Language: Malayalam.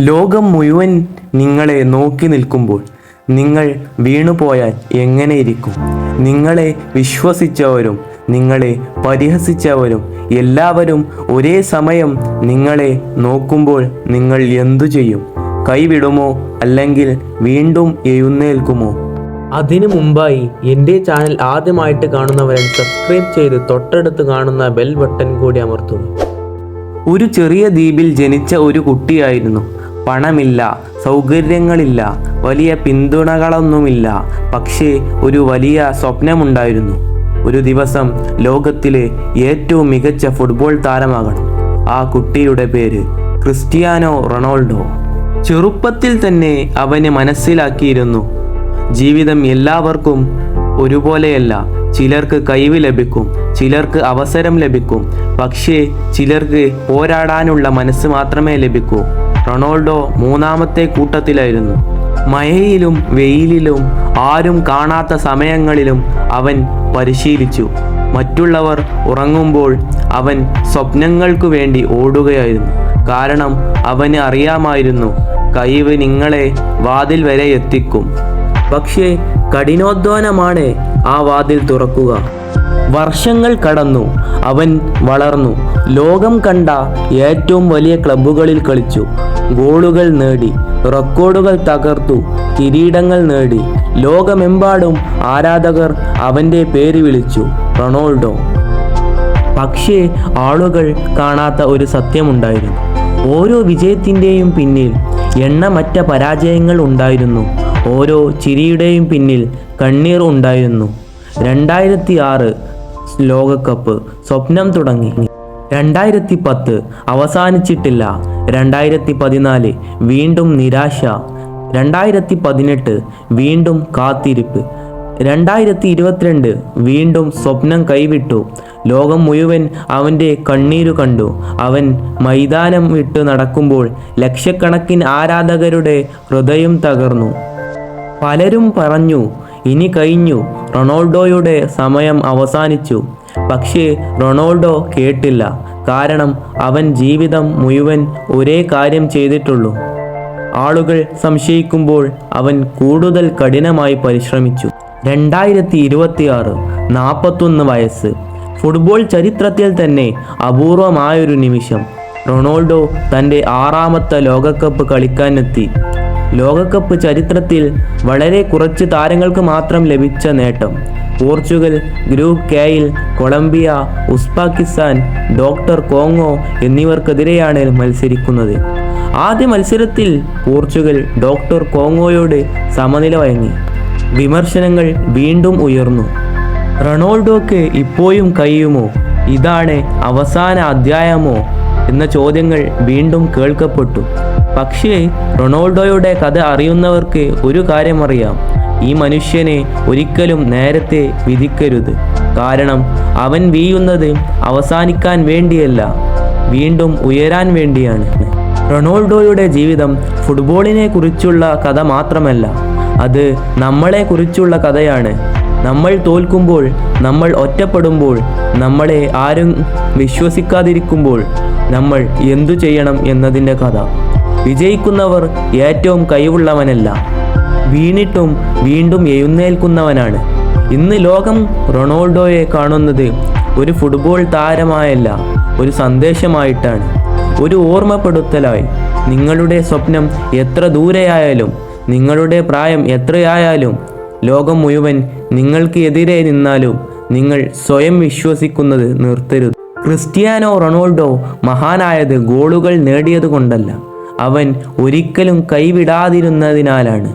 ലോകം മുഴുവൻ നിങ്ങളെ നോക്കി നിൽക്കുമ്പോൾ നിങ്ങൾ വീണുപോയാൽ എങ്ങനെയിരിക്കും? നിങ്ങളെ വിശ്വസിച്ചവരും നിങ്ങളെ പരിഹസിച്ചവരും എല്ലാവരും ഒരേ സമയം നിങ്ങളെ നോക്കുമ്പോൾ നിങ്ങൾ എന്തു ചെയ്യും? കൈവിടുമോ അല്ലെങ്കിൽ വീണ്ടും എഴുന്നേൽക്കുമോ? അതിനു മുമ്പായി എൻ്റെ ചാനൽ ആദ്യമായിട്ട് കാണുന്നവരെ സബ്സ്ക്രൈബ് ചെയ്ത് തൊട്ടടുത്ത് കാണുന്ന ബെൽ ബട്ടൺ കൂടി അമർത്തുക. ഒരു ചെറിയ ദ്വീപിൽ ജനിച്ച ഒരു കുട്ടിയായിരുന്നു. പണമില്ല, സൗകര്യങ്ങളില്ല, വലിയ പിന്തുണകളൊന്നുമില്ല. പക്ഷേ ഒരു വലിയ സ്വപ്നമുണ്ടായിരുന്നു. ഒരു ദിവസം ലോകത്തിലെ ഏറ്റവും മികച്ച ഫുട്ബോൾ താരമാകണം. ആ കുട്ടിയുടെ പേര് ക്രിസ്റ്റിയാനോ റൊണാൾഡോ. ചെറുപ്പത്തിൽ തന്നെ അവന് മനസ്സിലാക്കിയിരുന്നു, ജീവിതം എല്ലാവർക്കും ഒരുപോലെയല്ല. ചിലർക്ക് കഴിവ് ലഭിക്കും, ചിലർക്ക് അവസരം ലഭിക്കും, പക്ഷേ ചിലർക്ക് പോരാടാനുള്ള മനസ്സ് മാത്രമേ ലഭിക്കൂ. റൊണാൾഡോ മൂന്നാമത്തെ കൂട്ടത്തിലായിരുന്നു. മഴയിലും വെയിലിലും ആരും കാണാത്ത സമയങ്ങളിലും അവൻ പരിശീലിച്ചു. മറ്റുള്ളവർ ഉറങ്ങുമ്പോൾ അവൻ സ്വപ്നങ്ങൾക്കു വേണ്ടി ഓടുകയായിരുന്നു. കാരണം അവന് അറിയാമായിരുന്നു, കഴിവ് നിങ്ങളെ വാതിൽ വരെ എത്തിക്കും. പക്ഷേ കഠിനാധ്വാനമാണ് ആ വാതിൽ തുറക്കുക. വർഷങ്ങൾ കടന്നു, അവൻ വളർന്നു. ലോകം കണ്ട ഏറ്റവും വലിയ ക്ലബ്ബുകളിൽ കളിച്ചു, ഗോളുകൾ നേടി, റെക്കോർഡുകൾ തകർത്തു, കിരീടങ്ങൾ നേടി. ലോകമെമ്പാടും ആരാധകർ അവൻ്റെ പേര് വിളിച്ചു, റൊണാൾഡോ. പക്ഷേ ആളുകൾ കാണാത്ത ഒരു സത്യമുണ്ടായിരുന്നു. ഓരോ വിജയത്തിൻ്റെയും പിന്നിൽ എണ്ണമറ്റ പരാജയങ്ങൾ ഉണ്ടായിരുന്നു. ഓരോ ചിരിയുടെയും പിന്നിൽ കണ്ണീർ ഉണ്ടായിരുന്നു. 2006 ലോകകപ്പ് സ്വപ്നം തുടങ്ങി. 2010 അവസാനിച്ചിട്ടില്ല. 2014 വീണ്ടും നിരാശ. 2018 വീണ്ടും കാത്തിരിപ്പ്. 2022 വീണ്ടും സ്വപ്നം കൈവിട്ടു. ലോകം മുഴുവൻ അവൻ്റെ കണ്ണീരു കണ്ടു. അവൻ മൈതാനം വിട്ടു നടക്കുമ്പോൾ ലക്ഷക്കണക്കിന് ആരാധകരുടെ ഹൃദയം തകർന്നു. പലരും പറഞ്ഞു, ഇനി കഴിഞ്ഞു, റൊണാൾഡോയുടെ സമയം അവസാനിച്ചു. പക്ഷേ റൊണാൾഡോ കേട്ടില്ല. കാരണം അവൻ ജീവിതം മുഴുവൻ ഒരേ കാര്യം ചെയ്തിട്ടുള്ളൂ. ആളുകൾ സംശയിക്കുമ്പോൾ അവൻ കൂടുതൽ കഠിനമായി പരിശ്രമിച്ചു. 2026 41 വയസ്സ്. ഫുട്ബോൾ ചരിത്രത്തിൽ തന്നെ അപൂർവമായൊരു നിമിഷം. റൊണാൾഡോ തൻ്റെ 6ാമത്തെ ലോകകപ്പ് കളിക്കാനെത്തി. ലോകകപ്പ് ചരിത്രത്തിൽ വളരെ കുറച്ച് താരങ്ങൾക്ക് മാത്രം ലഭിച്ച നേട്ടം. പോർച്ചുഗൽ ഗ്രൂപ്പ് കെയിൽ കൊളംബിയ, ഉസ്ബെക്കിസ്ഥാൻ, കോങ്കോ എന്നിവർക്കെതിരെയാണ് മത്സരിക്കുന്നത്. ആദ്യ മത്സരത്തിൽ പോർച്ചുഗൽ കോങ്കോയോട് സമനില വഴങ്ങി. വിമർശനങ്ങൾ വീണ്ടും ഉയർന്നു. റൊണാൾഡോക്ക് ഇപ്പോഴും കഴിയുമോ? ഇതാണ് അവസാന അധ്യായമോ എന്ന ചോദ്യങ്ങൾ വീണ്ടും കേൾക്കപ്പെട്ടു. പക്ഷേ റൊണാൾഡോയുടെ കഥ അറിയുന്നവർക്ക് ഒരു കാര്യം അറിയാം, ഈ മനുഷ്യനെ ഒരിക്കലും നേരത്തെ വിധിക്കരുത്. കാരണം അവൻ വീഴുന്നത് അവസാനിക്കാൻ വേണ്ടിയല്ല, വീണ്ടും ഉയരാൻ വേണ്ടിയാണ്. റൊണാൾഡോയുടെ ജീവിതം ഫുട്ബോളിനെ കുറിച്ചുള്ള കഥ മാത്രമല്ല, അത് നമ്മളെ കുറിച്ചുള്ള കഥയാണ്. നമ്മൾ തോൽക്കുമ്പോൾ, നമ്മൾ ഒറ്റപ്പെടുമ്പോൾ, നമ്മളെ ആരും വിശ്വസിക്കാതിരിക്കുമ്പോൾ നമ്മൾ എന്തു ചെയ്യണം എന്നതിൻ്റെ കഥ. വിജയിക്കുന്നവർ ഏറ്റവും കഴിവുള്ളവനല്ല, വീണിട്ടും വീണ്ടും എഴുന്നേൽക്കുന്നവനാണ്. ഇന്ന് ലോകം റൊണാൾഡോയെ കാണുന്നത് ഒരു ഫുട്ബോൾ താരമായല്ല, ഒരു സന്ദേശമായിട്ടാണ്, ഒരു ഓർമ്മപ്പെടുത്തലായി. നിങ്ങളുടെ സ്വപ്നം എത്ര ദൂരെയായാലും, നിങ്ങളുടെ പ്രായം എത്രയായാലും, ലോകം മുഴുവൻ നിങ്ങൾക്ക് എതിരെ നിന്നാലും നിങ്ങൾ സ്വയം വിശ്വസിക്കുന്നത് നിർത്തരുത്. ക്രിസ്റ്റിയാനോ റൊണാൾഡോ മഹാനായത് ഗോളുകൾ നേടിയതുകൊണ്ടല്ല, അവൻ ഒരിക്കലും കൈവിടാതിരുന്നതിനാലാണ്.